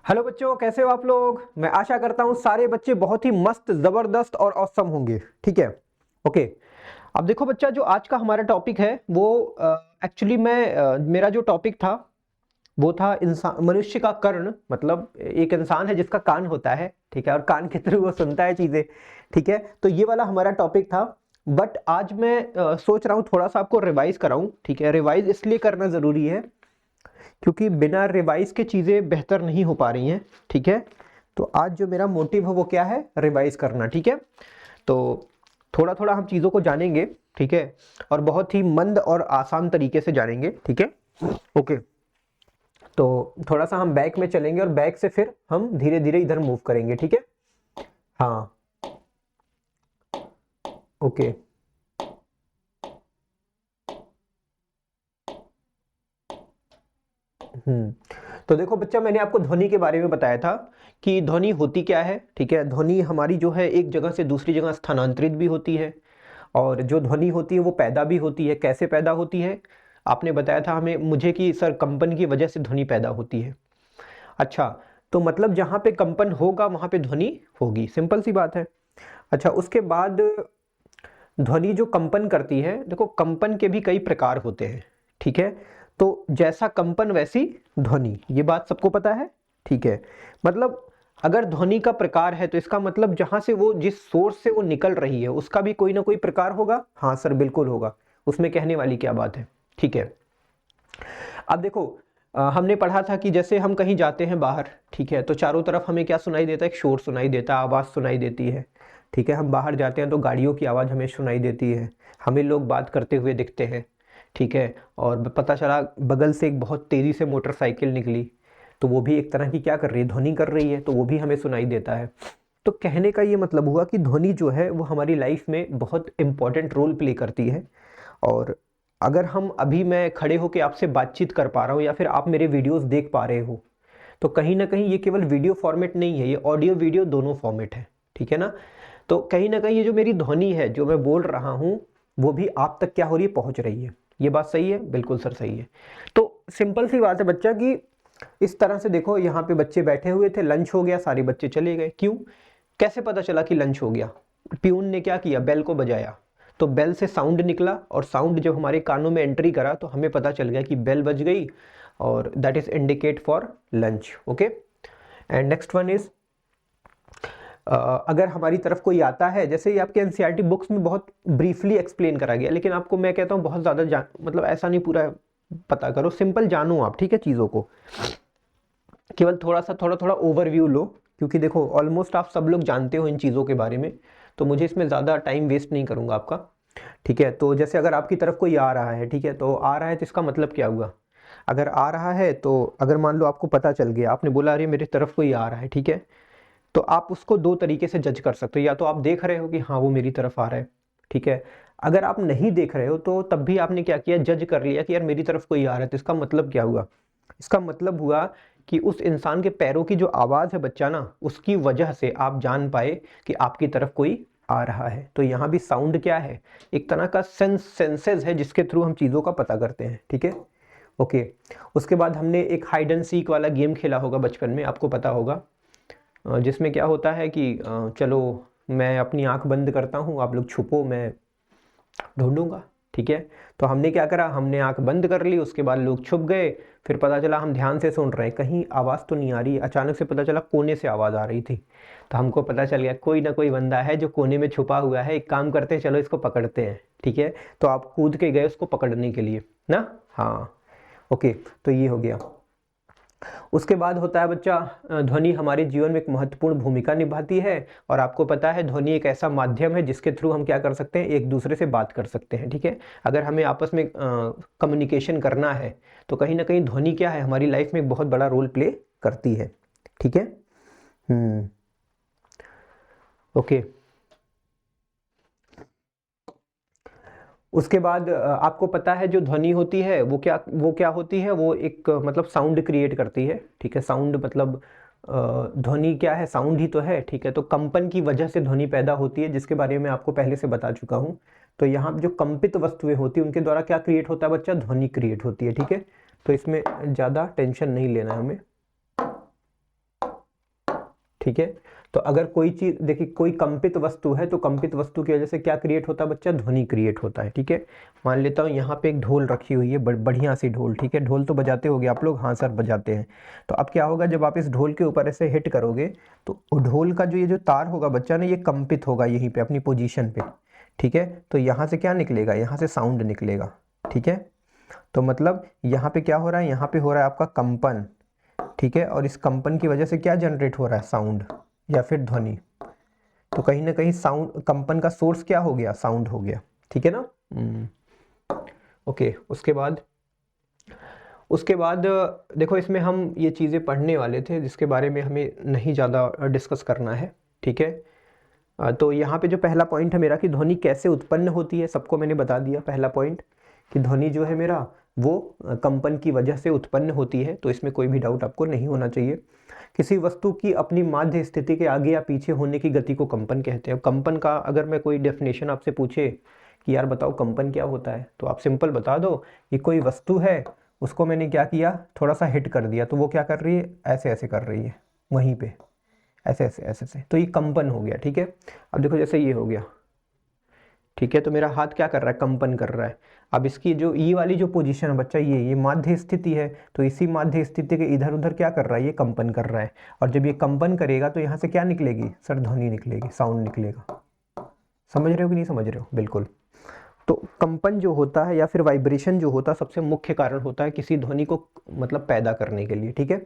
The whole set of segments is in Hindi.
हेलो बच्चों, कैसे हो आप लोग। मैं आशा करता हूं सारे बच्चे बहुत ही मस्त, जबरदस्त और ऑसम होंगे। ठीक है, ओके। अब देखो बच्चा, जो आज का हमारा टॉपिक है वो एक्चुअली मेरा जो टॉपिक था वो था इंसान, मनुष्य का कर्ण। मतलब एक इंसान है जिसका कान होता है, ठीक है, और कान के थ्रू वो सुनता है चीजें। ठीक है, तो ये वाला हमारा टॉपिक था। बट आज मैं सोच रहा हूँ थोड़ा सा आपको रिवाइज कराऊं। ठीक है, रिवाइज इसलिए करना जरूरी है क्योंकि बिना रिवाइज के चीज़ें बेहतर नहीं हो पा रही हैं। ठीक है, तो आज जो मेरा मोटिव है वो क्या है, रिवाइज करना। ठीक है, तो थोड़ा थोड़ा हम चीज़ों को जानेंगे। ठीक है, और बहुत ही मंद और आसान तरीके से जानेंगे। ठीक है, ओके। तो थोड़ा सा हम बैक में चलेंगे और बैक से फिर हम धीरे धीरे इधर मूव करेंगे। ठीक है, हाँ, ओके। तो देखो बच्चा, मैंने आपको ध्वनि के बारे में बताया था कि ध्वनि होती क्या है। ठीक है, ध्वनि हमारी जो है एक जगह से दूसरी जगह स्थानांतरित भी होती है, और जो ध्वनि होती है वो पैदा भी होती है। कैसे पैदा होती है, आपने बताया था हमें, मुझे, कि सर कंपन की वजह से ध्वनि पैदा होती है। अच्छा, तो मतलब जहाँ पे कंपन होगा वहाँ पे ध्वनि होगी, सिंपल सी बात है। अच्छा, उसके बाद ध्वनि जो कंपन करती है, देखो कंपन के भी कई प्रकार होते हैं। ठीक है, तो जैसा कंपन वैसी ध्वनि, ये बात सबको पता है। ठीक है, मतलब अगर ध्वनि का प्रकार है तो इसका मतलब जहां से वो, जिस सोर्स से वो निकल रही है उसका भी कोई ना कोई प्रकार होगा। हाँ सर, बिल्कुल होगा, उसमें कहने वाली क्या बात है। ठीक है, अब देखो, हमने पढ़ा था कि जैसे हम कहीं जाते हैं बाहर, ठीक है, तो चारों तरफ हमें क्या सुनाई देता है, एक शोर सुनाई देता है, आवाज़ सुनाई देती है। ठीक है, हम बाहर जाते हैं तो गाड़ियों की आवाज़ हमें सुनाई देती है, हमें लोग बात करते हुए दिखते हैं। ठीक है, और पता चला बगल से एक बहुत तेज़ी से मोटरसाइकिल निकली, तो वो भी एक तरह की क्या कर रही है, ध्वनि कर रही है, तो वो भी हमें सुनाई देता है। तो कहने का ये मतलब हुआ कि ध्वनि जो है वो हमारी लाइफ में बहुत इंपॉर्टेंट रोल प्ले करती है। और अगर हम अभी, मैं खड़े होकर आपसे बातचीत कर पा रहा हूँ या फिर आप मेरे वीडियोस देख पा रहे हो, तो कहीं ना कहीं ये केवल वीडियो फॉर्मेट नहीं है, ये ऑडियो वीडियो दोनों फॉर्मेट है। ठीक है ना, तो कहीं ना कहीं ये जो मेरी ध्वनि है, जो मैं बोल रहा हूँ, वो भी आप तक क्या हो रही है, पहुंच रही है। ये बात सही है, बिल्कुल सर सही है। तो सिंपल सी बात है बच्चा कि इस तरह से देखो, यहाँ पे बच्चे बैठे हुए थे, लंच हो गया, सारे बच्चे चले गए। क्यों, कैसे पता चला कि लंच हो गया, प्यून ने क्या किया, बेल को बजाया, तो बेल से साउंड निकला, और साउंड जब हमारे कानों में एंट्री करा तो हमें पता चल गया कि बेल बज गई, और that is indicate for lunch. Okay, and next one is, अगर हमारी तरफ कोई आता है, जैसे ये आपके एनसीईआरटी बुक्स में बहुत ब्रीफली एक्सप्लेन करा गया, लेकिन आपको मैं कहता हूँ बहुत ज़्यादा जान, मतलब ऐसा नहीं पूरा पता करो, सिंपल जानो आप। ठीक है, चीज़ों को केवल थोड़ा थोड़ा ओवरव्यू लो, क्योंकि देखो ऑलमोस्ट आप सब लोग जानते हो इन चीज़ों के बारे में, तो मुझे इसमें ज़्यादा टाइम वेस्ट नहीं करूँगा आपका। ठीक है, तो जैसे अगर आपकी तरफ कोई आ रहा है, ठीक है, तो आ रहा है तो इसका मतलब क्या हुआ, अगर आ रहा है तो अगर मान लो आपको पता चल गया, आपने बोला अरे मेरी तरफ कोई आ रहा है, ठीक है, तो आप उसको दो तरीके से जज कर सकते हो, या तो आप देख रहे हो कि हाँ वो मेरी तरफ आ रहा है। ठीक है, अगर आप नहीं देख रहे हो तो तब भी आपने क्या किया, जज कर लिया कि यार मेरी तरफ कोई आ रहा है, तो इसका मतलब क्या हुआ, इसका मतलब हुआ कि उस इंसान के पैरों की जो आवाज़ है बच्चा ना, उसकी वजह से आप जान पाए कि आपकी तरफ कोई आ रहा है। तो यहाँ भी साउंड क्या है, एक तरह का सेंसेस है जिसके थ्रू हम चीज़ों का पता करते हैं। ठीक है, ओके। उसके बाद हमने एक हाइड एंड सीक वाला गेम खेला होगा बचपन में, आपको पता होगा, जिसमें क्या होता है कि चलो मैं अपनी आंख बंद करता हूँ, आप लोग छुपो, मैं ढूंढूंगा। ठीक है, तो हमने क्या करा, हमने आंख बंद कर ली, उसके बाद लोग छुप गए, फिर पता चला हम ध्यान से सुन रहे हैं, कहीं आवाज़ तो नहीं आ रही, अचानक से पता चला कोने से आवाज़ आ रही थी, तो हमको पता चल गया कोई ना कोई बंदा है जो कोने में छुपा हुआ है, एक काम करते हैं चलो इसको पकड़ते हैं। ठीक है, तो आप कूद के गए उसको पकड़ने के लिए ना, हाँ, ओके, तो ये हो गया। उसके बाद होता है बच्चा, ध्वनि हमारे जीवन में एक महत्वपूर्ण भूमिका निभाती है, और आपको पता है ध्वनि एक ऐसा माध्यम है जिसके थ्रू हम क्या कर सकते हैं, एक दूसरे से बात कर सकते हैं। ठीक है, अगर हमें आपस में कम्युनिकेशन करना है तो कहीं ना कहीं ध्वनि क्या है, हमारी लाइफ में एक बहुत बड़ा रोल प्ले करती है। ठीक है, ओके। उसके बाद आपको पता है जो ध्वनि होती है वो क्या होती है, वो एक मतलब साउंड क्रिएट करती है। ठीक है, साउंड मतलब ध्वनि क्या है, साउंड ही तो है। ठीक है, तो कंपन की वजह से ध्वनि पैदा होती है, जिसके बारे में आपको पहले से बता चुका हूँ। तो यहाँ जो कंपित वस्तुएं होती है उनके द्वारा क्या क्रिएट होता है बच्चा, ध्वनि क्रिएट होती है। ठीक है, तो इसमें ज़्यादा टेंशन नहीं लेना है हमें। ठीक है। तो अगर कोई चीज देखिए, कोई कंपित वस्तु है तो कंपित वस्तु की वजह से क्या क्रिएट होता है बच्चा, ध्वनि क्रिएट होता है। ठीक है, मान लेता हूँ यहाँ पे एक ढोल रखी हुई है, बढ़िया सी ढोल। ठीक है, ढोल तो बजाते होगे आप लोग, हाँ सर बजाते हैं। तो अब क्या होगा, जब आप इस ढोल के ऊपर ऐसे हिट करोगे तो ढोल का जो ये जो तार होगा बच्चा ना, ये कंपित होगा यहीं पे अपनी पोजीशन पे। ठीक है, तो यहाँ से क्या निकलेगा, यहाँ से साउंड निकलेगा। ठीक है, तो मतलब यहाँ पे क्या हो रहा है, यहाँ पे हो रहा है आपका कंपन। ठीक है, और इस कंपन की वजह से क्या जनरेट हो रहा है, साउंड या फिर ध्वनि। तो कहीं ना कहीं साउंड, कंपन का सोर्स क्या हो गया, साउंड हो गया। ठीक है ना। ओके, उसके बाद देखो, इसमें हम ये चीज़ें पढ़ने वाले थे जिसके बारे में हमें नहीं ज़्यादा डिस्कस करना है। ठीक है, तो यहाँ पे जो पहला पॉइंट है मेरा कि ध्वनि कैसे उत्पन्न होती है, सबको मैंने बता दिया। पहला पॉइंट कि ध्वनि जो है मेरा वो कंपन की वजह से उत्पन्न होती है, तो इसमें कोई भी डाउट आपको नहीं होना चाहिए। किसी वस्तु की अपनी माध्य स्थिति के आगे या पीछे होने की गति को कंपन कहते हैं। कंपन का अगर मैं कोई डेफिनेशन आपसे पूछे कि यार बताओ कंपन क्या होता है, तो आप सिंपल बता दो कि कोई वस्तु है, उसको मैंने क्या किया, थोड़ा सा हिट कर दिया, तो वो क्या कर रही है, ऐसे ऐसे कर रही है वहीं पे, ऐसे ऐसे ऐसे ऐसे, तो ये कंपन हो गया। ठीक है, अब देखो जैसे ये हो गया। ठीक है, तो मेरा हाथ क्या कर रहा है, कंपन कर रहा है। अब इसकी जो ई वाली जो पोजीशन है बच्चा, ये माध्य स्थिति है, तो इसी माध्य स्थिति के इधर उधर क्या कर रहा है, ये कंपन कर रहा है। और जब ये कंपन करेगा तो यहाँ से क्या निकलेगी सर, ध्वनि निकलेगी, साउंड निकलेगा। समझ रहे हो कि नहीं समझ रहे हो, बिल्कुल। तो कंपन जो होता है या फिर वाइब्रेशन जो होता है, सबसे मुख्य कारण होता है किसी ध्वनि को मतलब पैदा करने के लिए। ठीक है,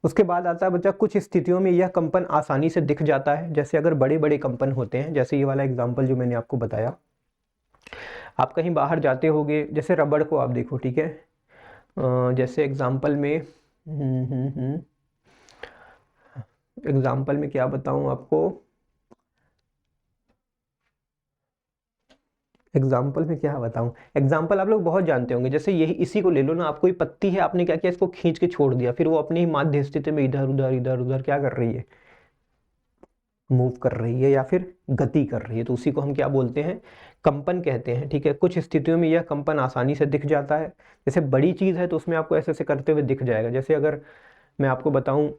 उसके बाद आता है बच्चा, कुछ स्थितियों में यह कंपन आसानी से दिख जाता है। जैसे अगर बड़े बड़े कंपन होते हैं, जैसे ये वाला एग्जांपल जो मैंने आपको बताया, आप कहीं बाहर जाते होगे, जैसे रबड़ को आप देखो। ठीक है, जैसे एग्जांपल में एग्जांपल में क्या बताऊं आपको, एग्जाम्पल में क्या बताऊं, एग्जाम्पल आप लोग बहुत जानते होंगे। जैसे यही इसी को ले लो ना, आपको कोई पत्ती है, आपने क्या किया, इसको खींच के छोड़ दिया, फिर वो अपनी ही माध्य स्थिति में इधर उधर क्या कर रही है, मूव कर रही है या फिर गति कर रही है, तो उसी को हम क्या बोलते हैं, कंपन कहते हैं। ठीक है, कुछ स्थितियों में यह कंपन आसानी से दिख जाता है। जैसे बड़ी चीज है तो उसमें आपको ऐसे ऐसे करते हुए दिख जाएगा। जैसे अगर मैं आपको बताऊं,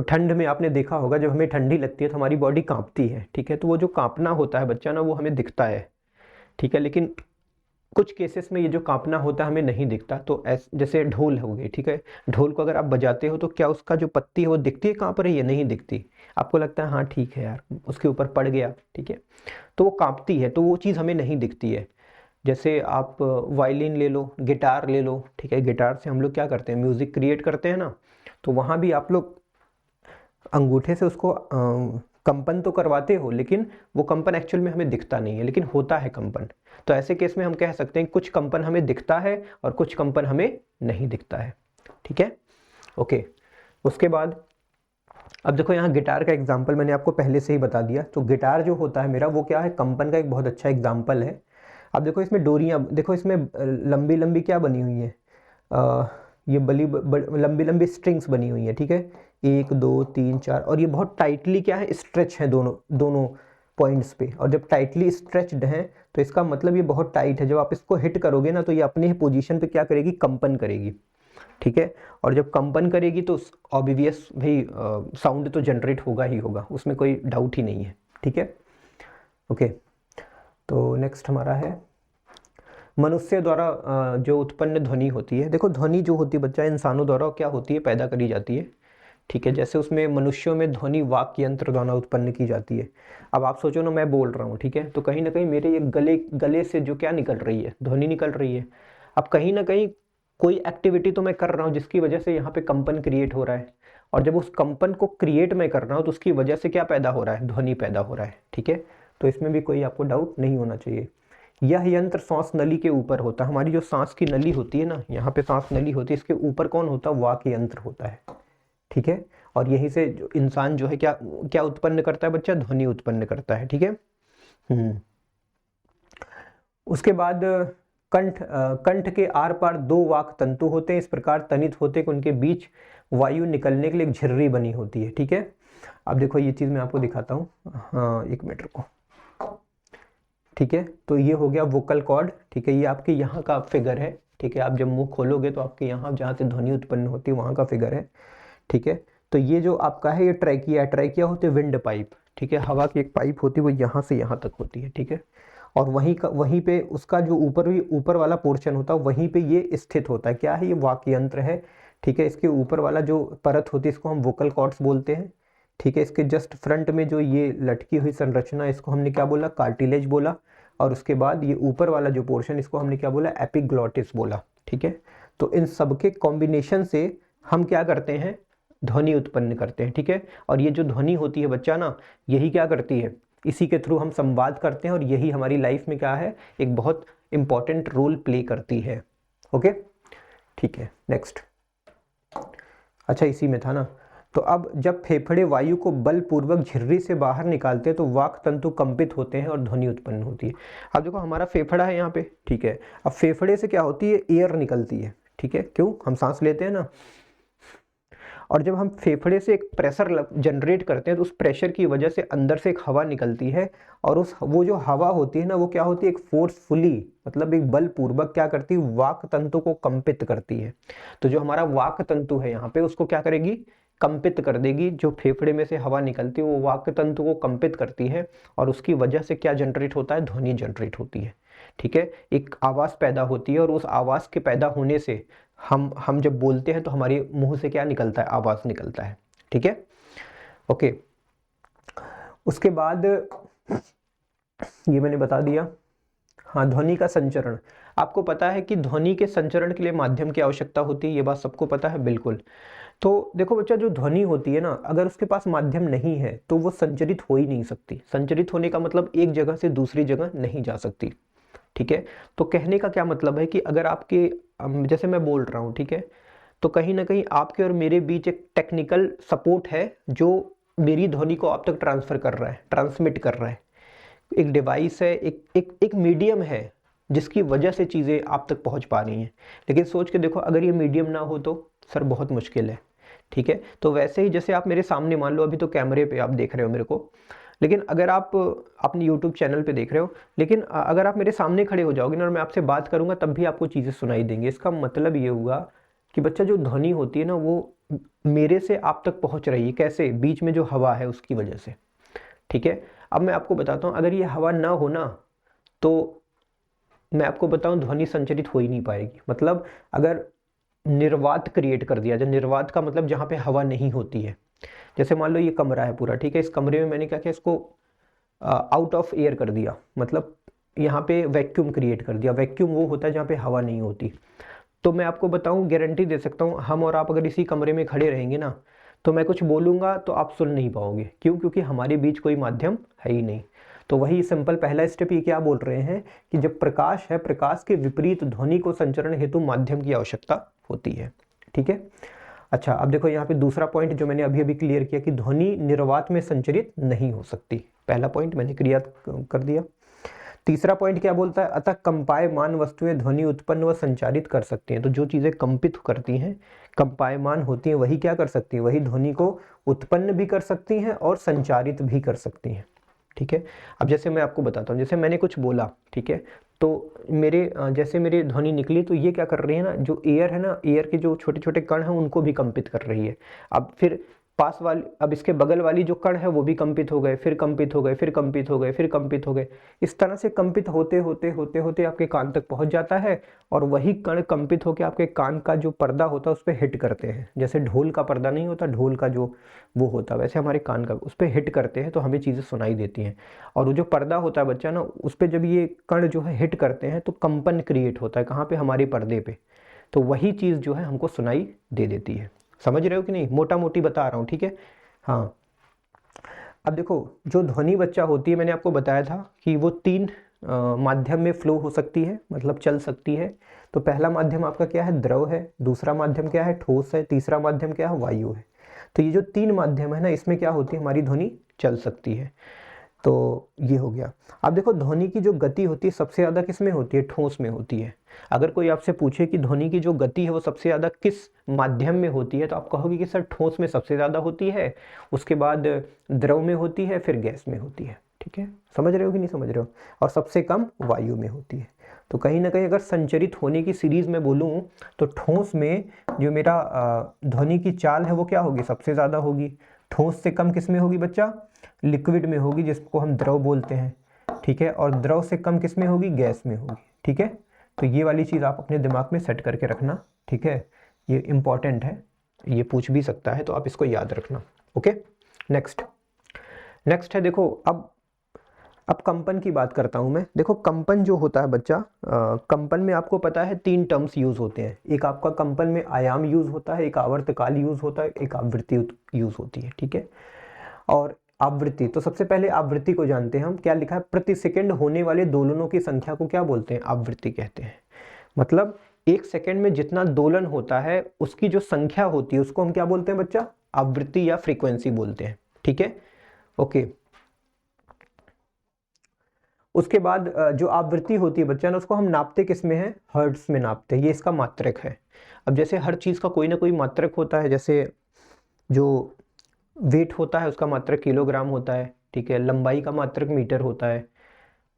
ठंड में आपने देखा होगा, जब हमें ठंडी लगती है तो हमारी बॉडी कांपती है। ठीक है, तो वो जो कांपना होता है बच्चा ना, वो हमें दिखता है। ठीक है, लेकिन कुछ केसेस में ये जो कांपना होता है हमें नहीं दिखता। तो जैसे ढोल हो गई। ठीक है, ढोल को अगर आप बजाते हो तो क्या उसका जो पत्ती है वो दिखती है कांप रही है, नहीं दिखती। आपको लगता है हाँ ठीक है यार, उसके ऊपर पड़ गया। ठीक है, तो वो कांपती है, तो वो चीज़ हमें नहीं दिखती है। जैसे आप वायलिन ले लो, गिटार ले लो। ठीक है, गिटार से हम लोग क्या करते हैं, म्यूजिक क्रिएट करते हैं ना, तो वहाँ भी आप लोग अंगूठे से उसको कंपन तो करवाते हो, लेकिन वो कंपन एक्चुअल में हमें दिखता नहीं है, लेकिन होता है कंपन। तो ऐसे केस में हम कह सकते हैं कुछ कंपन हमें दिखता है और कुछ कंपन हमें नहीं दिखता है। ठीक है, ओके। उसके बाद अब देखो, यहाँ गिटार का एग्जाम्पल मैंने आपको पहले से ही बता दिया। तो गिटार जो होता है मेरा, वो क्या है, कंपन का एक बहुत अच्छा एग्जाम्पल है। अब देखो इसमें डोरियाँ, देखो इसमें लंबी लंबी क्या बनी हुई है, ये लंबी लंबी स्ट्रिंग्स बनी हुई है। ठीक है, 1 2 3 4, और ये बहुत टाइटली क्या है, स्ट्रेच है दोनों दोनों पॉइंट्स पे। और जब टाइटली स्ट्रेच्ड है तो इसका मतलब ये बहुत टाइट है। जब आप इसको हिट करोगे ना, तो ये अपने ही पोजीशन पे क्या करेगी, कंपन करेगी। ठीक है, और जब कंपन करेगी तो ऑब्वियस भाई साउंड तो जनरेट होगा ही होगा, उसमें कोई डाउट ही नहीं है। ठीक है, ओके। तो नेक्स्ट हमारा है मनुष्य द्वारा जो उत्पन्न ध्वनि होती है। देखो ध्वनि जो होती है बच्चा, इंसानों द्वारा क्या होती है, पैदा करी जाती है। ठीक है, जैसे उसमें मनुष्यों में ध्वनि वाक्य यंत्र द्वारा उत्पन्न की जाती है। अब आप सोचो ना, मैं बोल रहा हूँ, ठीक है, तो कहीं ना कहीं मेरे ये गले से जो क्या निकल रही है, ध्वनि निकल रही है। अब कहीं ना कहीं कोई एक्टिविटी तो मैं कर रहा हूँ जिसकी वजह से यहाँ पे कंपन क्रिएट हो रहा है, और जब उस कंपन को क्रिएट मैं कर रहा हूँ तो उसकी वजह से क्या पैदा हो रहा है, ध्वनि पैदा हो रहा है। ठीक है, तो इसमें भी कोई आपको डाउट नहीं होना चाहिए। यह यंत्र सांस नली के ऊपर होता है। हमारी जो सांस की नली होती है ना, यहाँ पे सांस नली होती है, इसके ऊपर कौन होता है, वाक यंत्र होता है। ठीक है, और यहीं से जो इंसान जो है क्या क्या उत्पन्न करता है बच्चा, ध्वनि उत्पन्न करता है। ठीक है, उसके बाद कंठ के आर पार 2 वाक तंतु होते हैं, इस प्रकार तनित होते हैं कि उनके बीच वायु निकलने के लिए एक झिर्री बनी होती है। ठीक है, अब देखो ये चीज मैं आपको दिखाता हूँ, हाँ 1 मिनट रुको। ठीक है, तो ये हो गया वोकल कॉर्ड। ठीक है, ये आपके यहाँ का फिगर है। ठीक है, आप जब मुंह खोलोगे तो आपके यहाँ जहाँ से ध्वनि उत्पन्न होती है वहाँ का फिगर है। ठीक है, तो ये जो आपका है ये ट्रैकिया है, ट्रैकिया होते विंड पाइप, ठीक है, हवा की एक पाइप होती है वो यहाँ से यहाँ तक होती है, ठीक है, और वहीं पे उसका जो ऊपर वाला पोर्शन होता है वहीं पे ये स्थित होता है। क्या है ये? वाक् यंत्र है, ठीक है। इसके ऊपर वाला जो परत होती है इसको हम वोकल कॉर्ड्स बोलते हैं, ठीक है। इसके जस्ट फ्रंट में जो ये लटकी हुई संरचना इसको हमने क्या बोला? कार्टिलेज बोला। और उसके बाद ये ऊपर वाला जो पोर्शन इसको हमने क्या बोला? एपिग्लॉटिस बोला, ठीक है। तो इन सबके कॉम्बिनेशन से हम क्या करते हैं? ध्वनि उत्पन्न करते हैं, ठीक है। और ये जो ध्वनि होती है बच्चा ना, यही क्या करती है? इसी के थ्रू हम संवाद करते हैं और यही हमारी लाइफ में क्या है? एक बहुत इंपॉर्टेंट रोल प्ले करती है। ओके, ठीक है, नेक्स्ट। अच्छा, इसी में था ना। तो अब जब फेफड़े वायु को बलपूर्वक झिर्री से बाहर निकालते हैं तो वाक तंतु कंपित होते हैं और ध्वनि उत्पन्न होती है। अब देखो हमारा फेफड़ा है यहाँ पे, ठीक है। अब फेफड़े से क्या होती है? एयर निकलती है, ठीक है। क्यों? हम सांस लेते हैं ना, और जब हम फेफड़े से एक प्रेशर जनरेट करते हैं तो उस प्रेशर की वजह से अंदर से एक हवा निकलती है, और वो जो हवा होती है ना वो क्या होती है? एक फोर्सफुली, मतलब एक बलपूर्वक क्या करती है? वाक तंतु को कंपित करती है। तो जो हमारा वाक तंतु है यहाँ पे उसको क्या करेगी? कंपित कर देगी। जो फेफड़े में से हवा निकलती है वो वाक तंतु को कंपित करती है, और उसकी वजह से क्या जनरेट होता है? ध्वनि जनरेट होती है, ठीक है। एक आवाज़ पैदा होती है, और उस आवाज़ के पैदा होने से हम जब बोलते हैं तो हमारे मुंह से क्या निकलता है? आवाज़ निकलता है, ठीक है। ओके, उसके बाद ये मैंने बता दिया। हाँ, ध्वनि का संचरण। आपको पता है कि ध्वनि के संचरण के लिए माध्यम की आवश्यकता होती है, ये बात सबको पता है, बिल्कुल। तो देखो बच्चा, जो ध्वनि होती है ना, अगर उसके पास माध्यम नहीं है तो वो संचरित हो ही नहीं सकती। संचरित होने का मतलब एक जगह से दूसरी जगह नहीं जा सकती, ठीक है। तो कहने का क्या मतलब है कि अगर आपके जैसे मैं बोल रहा हूँ, ठीक है, तो कहीं ना कहीं आपके और मेरे बीच एक टेक्निकल सपोर्ट है जो मेरी ध्वनि को आप तक ट्रांसफ़र कर रहा है, ट्रांसमिट कर रहा है। एक डिवाइस है, एक मीडियम है जिसकी वजह से चीज़ें आप तक पहुंच पा रही हैं। लेकिन सोच के देखो, अगर ये मीडियम ना हो तो सर बहुत मुश्किल है, ठीक है। तो वैसे ही जैसे आप मेरे सामने, मान लो अभी तो कैमरे पे आप देख रहे हो मेरे को, लेकिन अगर आप अपने YouTube चैनल पे देख रहे हो, लेकिन अगर आप मेरे सामने खड़े हो जाओगे ना और मैं आपसे बात करूंगा तब भी आपको चीज़ें सुनाई देंगी। इसका मतलब ये हुआ कि बच्चा, जो ध्वनि होती है ना वो मेरे से आप तक पहुंच रही है। कैसे? बीच में जो हवा है उसकी वजह से, ठीक है। अब मैं आपको बताता हूँ, अगर ये हवा ना हो ना तो मैं आपको बताऊँ ध्वनि संचरित हो ही नहीं पाएगी। मतलब अगर निर्वात क्रिएट कर दिया जाए, निर्वात का मतलब जहाँ पे हवा नहीं होती है। जैसे मान लो ये कमरा है पूरा, ठीक है, इस कमरे में मैंने क्या किया? इसको आउट ऑफ एयर कर दिया, मतलब यहाँ पे वैक्यूम क्रिएट कर दिया। वैक्यूम वो होता है जहाँ पे हवा नहीं होती। तो मैं आपको बताऊँ, गारंटी दे सकता हूँ, हम और आप अगर इसी कमरे में खड़े रहेंगे ना तो मैं कुछ बोलूँगा तो आप सुन नहीं पाओगे। क्यों? क्योंकि हमारे बीच कोई माध्यम है ही नहीं। तो वही सिंपल पहला स्टेप ये क्या बोल रहे हैं कि जब प्रकाश है, प्रकाश के विपरीत ध्वनि को संचरण हेतु माध्यम की आवश्यकता होती है, ठीक है। अच्छा, अब देखो यहाँ पे दूसरा पॉइंट जो मैंने अभी अभी क्लियर किया कि ध्वनि निर्वात में संचरित नहीं हो सकती। पहला पॉइंट मैंने क्लियर कर दिया। तीसरा पॉइंट क्या बोलता है? अतः कंपायमान वस्तुएं ध्वनि उत्पन्न व संचारित कर सकती हैं। तो जो चीज़ें कंपित करती हैं, कंपायमान होती हैं, वही क्या कर सकती हैं? वही ध्वनि को उत्पन्न भी कर सकती हैं और संचारित भी कर सकती हैं, ठीक है। अब जैसे मैं आपको बताता हूँ, जैसे मैंने कुछ बोला, ठीक है, तो जैसे मेरी ध्वनि निकली तो ये क्या कर रही है ना, जो एयर है ना, एयर के जो छोटे छोटे कण हैं उनको भी कंपित कर रही है। अब फिर पास वाली, अब इसके बगल वाली जो कण है वो भी कंपित हो गए, फिर कंपित हो गए, फिर कंपित हो गए, फिर कंपित हो गए। इस तरह से कंपित होते होते होते होते आपके कान तक पहुंच जाता है, और वही कण कंपित होकर आपके कान का जो पर्दा होता है उस पर हिट करते हैं। जैसे ढोल का पर्दा नहीं होता, ढोल का जो वो होता है, वैसे हमारे कान का उस पर हिट करते हैं तो हमें चीज़ें सुनाई देती हैं। और वो जो पर्दा होता है बच्चा ना, उस पर जब ये कण जो है हिट करते हैं तो कंपन क्रिएट होता है। कहाँ पे? हमारे पर्दे पे। तो वही चीज़ जो है हमको सुनाई दे देती है। समझ रहे हो कि नहीं? मोटा मोटी बता रहा हूँ, ठीक है। हाँ, अब देखो, जो ध्वनि बच्चा होती है, मैंने आपको बताया था कि वो 3 माध्यम में फ्लो हो सकती है, मतलब चल सकती है। तो पहला माध्यम आपका क्या है? द्रव है। दूसरा माध्यम क्या है? ठोस है। तीसरा माध्यम क्या है? वायु है। तो ये जो 3 माध्यम है ना, इसमें क्या होती है? हमारी ध्वनि चल सकती है। तो ये हो गया। अब देखो, ध्वनि की जो गति होती है सबसे ज़्यादा किस में होती है? ठोस में होती है। अगर कोई आपसे पूछे कि ध्वनि की जो गति है वो सबसे ज़्यादा किस माध्यम में होती है, तो आप कहोगे कि सर ठोस में सबसे ज़्यादा होती है, उसके बाद द्रव में होती है, फिर गैस में होती है, ठीक है। समझ रहे हो कि नहीं समझ रहे हो? और सबसे कम वायु में होती है। तो कहीं ना कहीं अगर संचरित होने की सीरीज में बोलूँ तो ठोस में जो मेरा ध्वनि की चाल है वो क्या होगी, सबसे ज़्यादा होगी। ठोस से कम किस में होगी बच्चा, लिक्विड में होगी, जिसको हम द्रव बोलते हैं, ठीक है। और द्रव से कम किस में होगी, गैस में होगी, ठीक है। तो ये वाली चीज़ आप अपने दिमाग में सेट करके रखना, ठीक है, ये इंपॉर्टेंट है, ये पूछ भी सकता है, तो आप इसको याद रखना। ओके, नेक्स्ट है, देखो अब कंपन की बात करता हूं मैं। देखो कंपन जो होता है बच्चा, कंपन में आपको पता है 3 टर्म्स यूज होते हैं। एक आपका कंपन में आयाम यूज होता है, एक आवर्तकाल यूज होता है, एक आवृत्ति यूज होती है, ठीक है। और आवृत्ति, तो सबसे पहले आवृत्ति को जानते हैं हम। क्या लिखा है, प्रति सेकंड होने वाले दोलनों की संख्या को क्या बोलते हैं, आवृत्ति कहते हैं। मतलब एक सेकंड में जितना दोलन होता है उसकी जो संख्या होती है उसको हम क्या बोलते हैं बच्चा, आवृत्ति या फ्रीक्वेंसी बोलते हैं, ठीक है। ओके, उसके बाद जो आवृत्ति होती है बच्चा ना, उसको हम नापते किस में है, हर्ट्ज में नापते हैं, ये इसका मात्रक है। अब जैसे हर चीज़ का कोई ना कोई मात्रक होता है, जैसे जो वेट होता है उसका मात्रक किलोग्राम होता है, ठीक है। लंबाई का मात्रक मीटर होता है,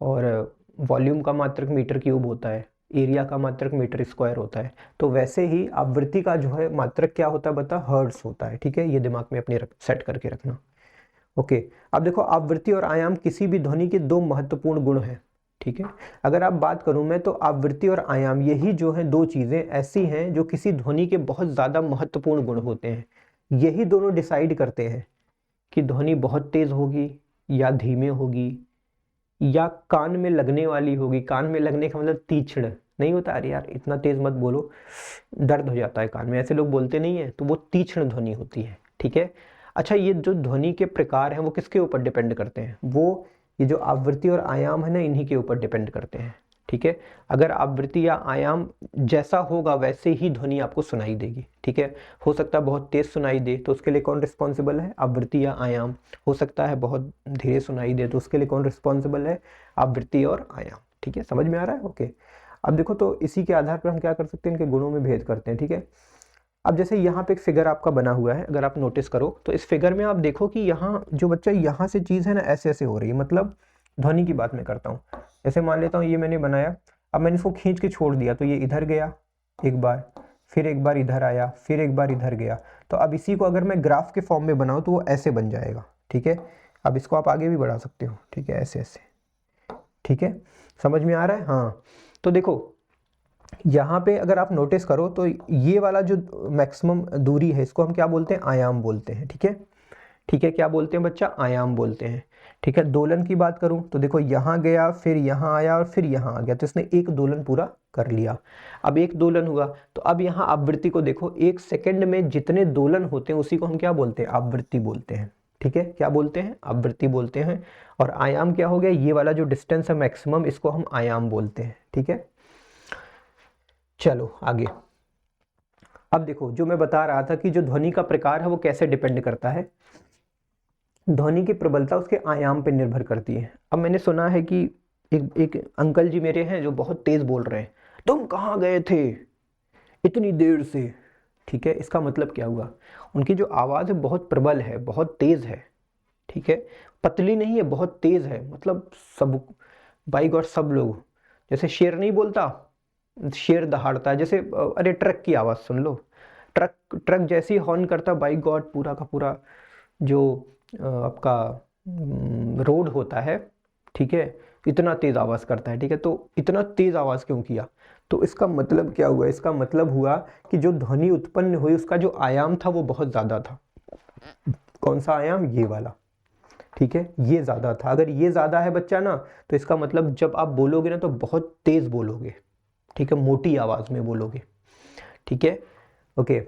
और वॉल्यूम का मात्रक मीटर क्यूब होता है, एरिया का मात्रक मीटर स्क्वायर होता है। तो वैसे ही आवृत्ति का जो है मात्रक क्या होता है बता, हर्ट्ज होता है, ठीक है। ये दिमाग में अपने सेट करके रखना। ओके, अब देखो आवृत्ति और आयाम किसी भी ध्वनि के 2 महत्वपूर्ण गुण हैं, ठीक है। अगर आप बात करूं मैं तो आवृत्ति और आयाम यही जो है 2 चीज़ें ऐसी हैं जो किसी ध्वनि के बहुत ज़्यादा महत्वपूर्ण गुण होते हैं। यही दोनों डिसाइड करते हैं कि ध्वनि बहुत तेज होगी या धीमे होगी या कान में लगने वाली होगी। कान में लगने का मतलब तीक्ष्ण नहीं होता, अरे यार इतना तेज मत बोलो, दर्द हो जाता है कान में, ऐसे लोग बोलते नहीं है, तो वो तीक्ष्ण ध्वनि होती है, ठीक है। अच्छा, ये जो ध्वनि के प्रकार हैं वो किसके ऊपर डिपेंड करते हैं, वो ये जो आवृत्ति और आयाम है ना, इन्हीं के ऊपर डिपेंड करते हैं, ठीक है। अगर आवृत्ति या आयाम जैसा होगा वैसे ही ध्वनि आपको सुनाई देगी, ठीक है। हो सकता है बहुत तेज सुनाई दे, तो उसके लिए कौन रिस्पॉन्सिबल है, आवृत्ति या आयाम। हो सकता है बहुत धीरे सुनाई दे, तो उसके लिए कौन रिस्पॉन्सिबल है, आवृत्ति और आयाम, ठीक है। समझ में आ रहा है, ओके। अब देखो, तो इसी के आधार पर हम क्या कर सकते हैं, इनके गुणों में भेद करते हैं, ठीक है। अब जैसे यहाँ पे एक फिगर आपका बना हुआ है, अगर आप नोटिस करो तो इस फिगर में आप देखो कि यहाँ जो बच्चा यहाँ से चीज़ है ना ऐसे ऐसे हो रही है, मतलब ध्वनि की बात मैं करता हूँ। ऐसे मान लेता हूँ ये मैंने बनाया, अब मैंने इसको खींच के छोड़ दिया तो ये इधर गया एक बार, फिर एक बार इधर आया, फिर एक बार इधर गया। तो अब इसी को अगर मैं ग्राफ के फॉर्म में बनाऊँ तो वो ऐसे बन जाएगा, ठीक है। अब इसको आप आगे भी बढ़ा सकते हो, ठीक है, ऐसे ऐसे, ठीक है। समझ में आ रहा है, हाँ। तो देखो यहाँ पे अगर आप नोटिस करो तो ये वाला जो मैक्सिमम दूरी है इसको हम क्या बोलते हैं, आयाम बोलते हैं, ठीक है। ठीक है, क्या बोलते हैं बच्चा, आयाम बोलते हैं, ठीक है। दोलन की बात करूं तो देखो यहाँ गया, फिर यहाँ आया और फिर यहाँ आ गया, तो इसने एक दोलन पूरा कर लिया। अब एक दोलन हुआ तो अब यहाँ आवृत्ति को देखो, एक सेकंड में जितने दोलन होते हैं उसी को हम क्या बोलते हैं, आवृत्ति बोलते हैं, ठीक है। क्या बोलते हैं, आवृत्ति बोलते हैं। और आयाम क्या हो गया, ये वाला जो डिस्टेंस है मैक्सिमम, इसको हम आयाम बोलते हैं, ठीक है। चलो आगे। अब देखो जो मैं बता रहा था कि जो ध्वनि का प्रकार है वो कैसे डिपेंड करता है, ध्वनि की प्रबलता उसके आयाम पर निर्भर करती है। अब मैंने सुना है कि एक अंकल जी मेरे हैं जो बहुत तेज बोल रहे हैं, तुम कहाँ गए थे इतनी देर से, ठीक है। इसका मतलब क्या हुआ, उनकी जो आवाज़ है बहुत प्रबल है, बहुत तेज है, ठीक है। पतली नहीं है, बहुत तेज है, मतलब सब बाई गॉड सब लोग, जैसे शेर नहीं बोलता, शेर दहाड़ता है, जैसे अरे ट्रक की आवाज़ सुन लो, ट्रक जैसे ही हॉर्न करता बाई गॉड पूरा का पूरा जो आपका रोड होता है, ठीक है, इतना तेज़ आवाज़ करता है, ठीक है। तो इतना तेज़ आवाज़ क्यों किया, तो इसका मतलब क्या हुआ, इसका मतलब हुआ कि जो ध्वनि उत्पन्न हुई उसका जो आयाम था वो बहुत ज़्यादा था। कौन सा आयाम, ये वाला, ठीक है, ये ज़्यादा था। अगर ये ज़्यादा है बच्चा ना, तो इसका मतलब जब आप बोलोगे ना तो बहुत तेज़ बोलोगे, ठीक है, मोटी आवाज़ में बोलोगे, ठीक है, ओके।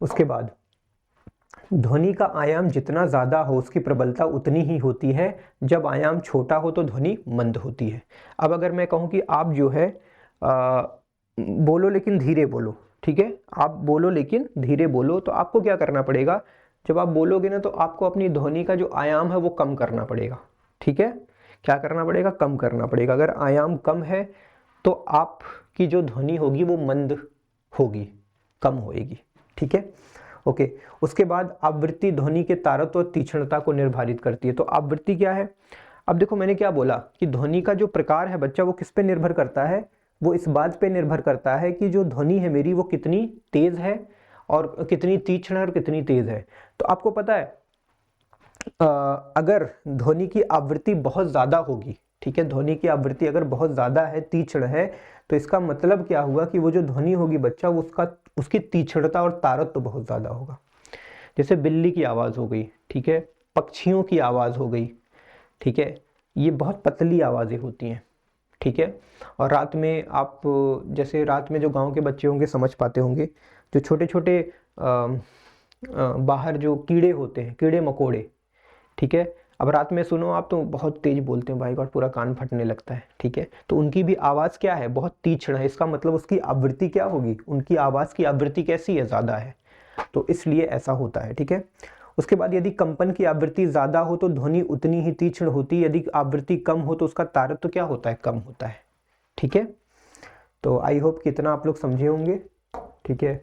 उसके बाद ध्वनि का आयाम जितना ज़्यादा हो उसकी प्रबलता उतनी ही होती है, जब आयाम छोटा हो तो ध्वनि मंद होती है। अब अगर मैं कहूँ कि आप जो है बोलो लेकिन धीरे बोलो, ठीक है, आप बोलो लेकिन धीरे बोलो, तो आपको क्या करना पड़ेगा, जब आप बोलोगे ना तो आपको अपनी ध्वनि का जो आयाम है वो कम करना पड़ेगा, ठीक है। क्या करना पड़ेगा, कम करना पड़ेगा। अगर आयाम कम है तो आपकी जो ध्वनि होगी वो मंद होगी, कम होएगी, ठीक है, ओके। उसके बाद आवृत्ति ध्वनि के तारत्व और तीक्ष्णता को निर्धारित करती है। तो आवृत्ति क्या है, अब देखो मैंने क्या बोला कि ध्वनि का जो प्रकार है बच्चा वो किस पे निर्भर करता है, वो इस बात पे निर्भर करता है कि जो ध्वनि है मेरी वो कितनी तेज है और कितनी तीक्ष्ण है और कितनी तेज है। तो आपको पता है अगर ध्वनि की आवृत्ति बहुत ज़्यादा होगी, ठीक है, ध्वनि की आवृत्ति अगर बहुत ज़्यादा है, तीक्ष्ण है, तो इसका मतलब क्या हुआ कि वो जो ध्वनि होगी बच्चा वो उसकी तीक्ष्णता और तारतम्य तो बहुत ज़्यादा होगा। जैसे बिल्ली की आवाज़ हो गई, ठीक है, पक्षियों की आवाज़ हो गई, ठीक है, ये बहुत पतली आवाज़ें होती हैं, ठीक है। और रात में आप जैसे रात में जो गांव के बच्चे होंगे समझ पाते होंगे, जो छोटे छोटे बाहर जो कीड़े होते हैं, कीड़े मकोड़े, ठीक है, अब रात में सुनो आप तो बहुत तेज बोलते हैं, भाई गॉड पूरा कान फटने लगता है, ठीक है, तो उनकी भी आवाज़ क्या है, बहुत तीक्ष्ण है, इसका मतलब उसकी आवृत्ति क्या होगी, उनकी आवाज़ की आवृत्ति कैसी है, ज़्यादा है, तो इसलिए ऐसा होता है, ठीक है। उसके बाद यदि कंपन की आवृत्ति ज़्यादा हो तो ध्वनि उतनी ही तीक्ष्ण होती है, यदि आवृत्ति कम हो तो उसका तारतम्य क्या होता है, कम होता है, ठीक है। तो आई होप कितना आप लोग समझे होंगे, ठीक है।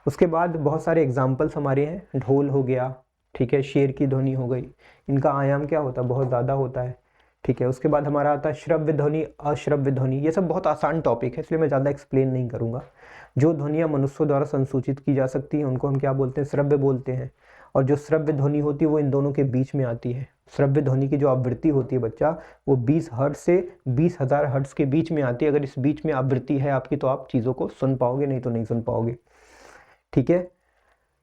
उसके बाद बहुत सारे एग्जाम्पल्स हमारे हैं, ढोल हो गया, ठीक है, शेर की ध्वनि हो गई, इनका आयाम क्या होता है, बहुत ज़्यादा होता है, ठीक है। उसके बाद हमारा आता है श्रव्य ध्वनि, अश्रव्य ध्वनि, ये सब बहुत आसान टॉपिक है इसलिए मैं ज़्यादा एक्सप्लेन नहीं करूँगा। जो ध्वनियाँ मनुष्यों द्वारा संसूचित की जा सकती हैं उनको हम क्या बोलते हैं, श्रव्य बोलते हैं, और जो श्रव्य ध्वनि होती है वो इन दोनों के बीच में आती है। श्रव्य ध्वनि की जो आवृत्ति होती है बच्चा वो 20 हर्ट्ज से 20,000 हर्ट्ज के बीच में आती है। अगर इस बीच में आवृत्ति है आपकी तो आप चीज़ों को सुन पाओगे, नहीं तो नहीं सुन पाओगे, ठीक है।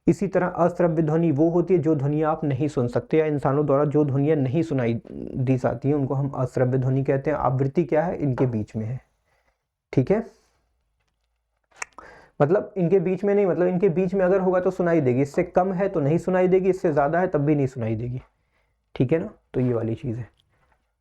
इसी तरह अश्रव्य ध्वनि वो होती है जो ध्वनियाँ आप नहीं सुन सकते, या इंसानों द्वारा जो ध्वनियाँ नहीं सुनाई दी जाती हैं उनको हम अश्रव्य ध्वनि कहते हैं। आवृत्ति क्या है, इनके बीच में है, ठीक है, मतलब इनके बीच में नहीं, मतलब इनके बीच में अगर होगा तो सुनाई देगी, इससे कम है तो नहीं सुनाई देगी, इससे ज़्यादा है तब भी नहीं सुनाई देगी, ठीक है ना। तो ये वाली चीज़ है,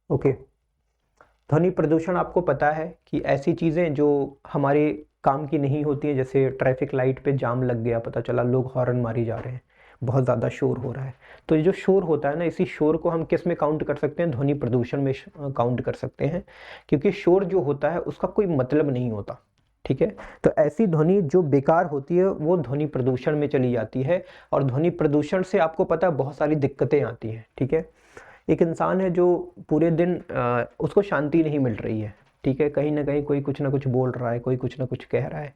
ओके। ध्वनि प्रदूषण आपको पता है कि ऐसी चीज़ें जो हमारे काम की नहीं होती है, जैसे ट्रैफिक लाइट पे जाम लग गया, पता चला लोग हॉर्न मारी जा रहे हैं, बहुत ज़्यादा शोर हो रहा है, तो ये जो शोर होता है ना, इसी शोर को हम किस में काउंट कर सकते हैं, ध्वनि प्रदूषण में काउंट कर सकते हैं, क्योंकि शोर जो होता है उसका कोई मतलब नहीं होता, ठीक है। तो ऐसी ध्वनि जो बेकार होती है वो ध्वनि प्रदूषण में चली जाती है, और ध्वनि प्रदूषण से आपको पता है बहुत सारी दिक्कतें आती हैं, ठीक है। एक इंसान है जो पूरे दिन उसको शांति नहीं मिल रही है, ठीक है, कहीं ना कहीं कोई कुछ ना कुछ बोल रहा है, कोई कुछ ना कुछ कह रहा है,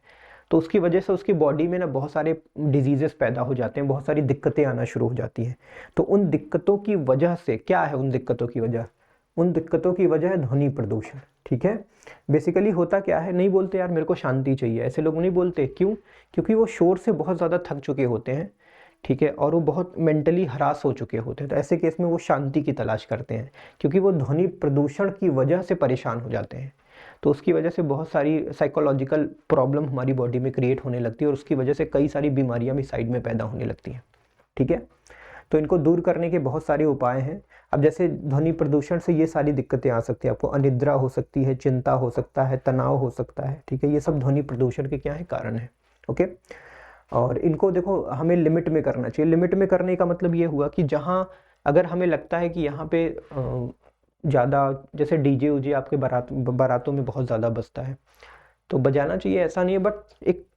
तो उसकी वजह से उसकी बॉडी में ना बहुत सारे डिजीजेस पैदा हो जाते हैं, बहुत सारी दिक्कतें आना शुरू हो जाती हैं। तो उन दिक्कतों की वजह से क्या है, उन दिक्कतों की वजह, उन दिक्कतों की वजह है ध्वनि प्रदूषण, ठीक है। बेसिकली होता क्या है, नहीं बोलते यार मेरे को शांति चाहिए, ऐसे लोग नहीं बोलते, क्यों, क्योंकि वो शोर से बहुत ज़्यादा थक चुके होते हैं, ठीक है, और वो बहुत मेंटली हरास हो चुके होते हैं, तो ऐसे केस में वो शांति की तलाश करते हैं, क्योंकि वो ध्वनि प्रदूषण की वजह से परेशान हो जाते हैं। तो उसकी वजह से बहुत सारी साइकोलॉजिकल प्रॉब्लम हमारी बॉडी में क्रिएट होने लगती है, और उसकी वजह से कई सारी बीमारियां भी साइड में पैदा होने लगती हैं, ठीक है। तो इनको दूर करने के बहुत सारे उपाय हैं। अब जैसे ध्वनि प्रदूषण से ये सारी दिक्कतें आ सकती है, आपको अनिद्रा हो सकती है, चिंता हो सकता है, तनाव हो सकता है, ठीक है, ये सब ध्वनि प्रदूषण के क्या है, कारण है, ओके। और इनको देखो हमें लिमिट में करना चाहिए। लिमिट में करने का मतलब ये हुआ कि जहाँ अगर हमें लगता है कि यहाँ पे ज़्यादा, जैसे डीजे उजे आपके बारातों में बहुत ज़्यादा बजता है तो बजाना चाहिए, ऐसा नहीं है, बट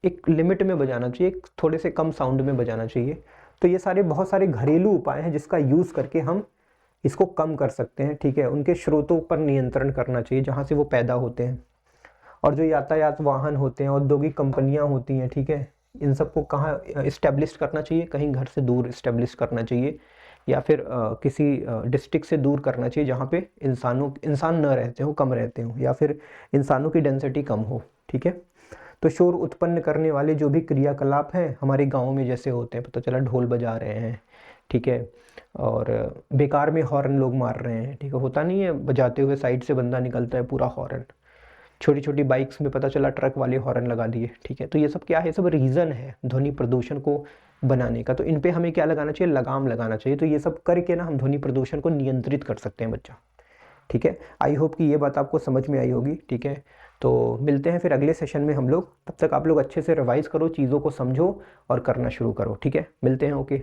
एक लिमिट में बजाना चाहिए, एक थोड़े से कम साउंड में बजाना चाहिए। तो ये सारे बहुत सारे घरेलू उपाय हैं जिसका यूज़ करके हम इसको कम कर सकते हैं, ठीक है। उनके स्रोतों पर नियंत्रण करना चाहिए जहाँ से वो पैदा होते हैं, और जो यातायात वाहन होते हैं, औद्योगिक कंपनियां होती हैं, ठीक है, इन सबको कहाँ इस्टेब्लिश करना चाहिए, कहीं घर से दूर इस्टेब्लिश करना चाहिए, या फिर किसी डिस्ट्रिक्ट से दूर करना चाहिए जहाँ पे इंसान न रहते हो, कम रहते हो, या फिर इंसानों की डेंसिटी कम हो, ठीक है। तो शोर उत्पन्न करने वाले जो भी क्रियाकलाप हैं हमारे गाँव में जैसे होते हैं, पता चला ढोल बजा रहे हैं, ठीक है, और बेकार में हॉर्न लोग मार रहे हैं, ठीक है, होता नहीं है, बजाते हुए साइड से बंदा निकलता है पूरा हॉर्न, छोटी छोटी बाइक्स में पता चला ट्रक वाले हॉर्न लगा दिए, ठीक है। तो ये सब क्या है, सब रीज़न है ध्वनि प्रदूषण को बनाने का। तो इन पे हमें क्या लगाना चाहिए, लगाम लगाना चाहिए। तो ये सब करके ना हम ध्वनि प्रदूषण को नियंत्रित कर सकते हैं बच्चा, ठीक है। आई होप कि ये बात आपको समझ में आई होगी, ठीक है। तो मिलते हैं फिर अगले सेशन में हम लोग, तब तक आप लोग अच्छे से रिवाइज़ करो, चीज़ों को समझो और करना शुरू करो, ठीक है। मिलते हैं, ओके।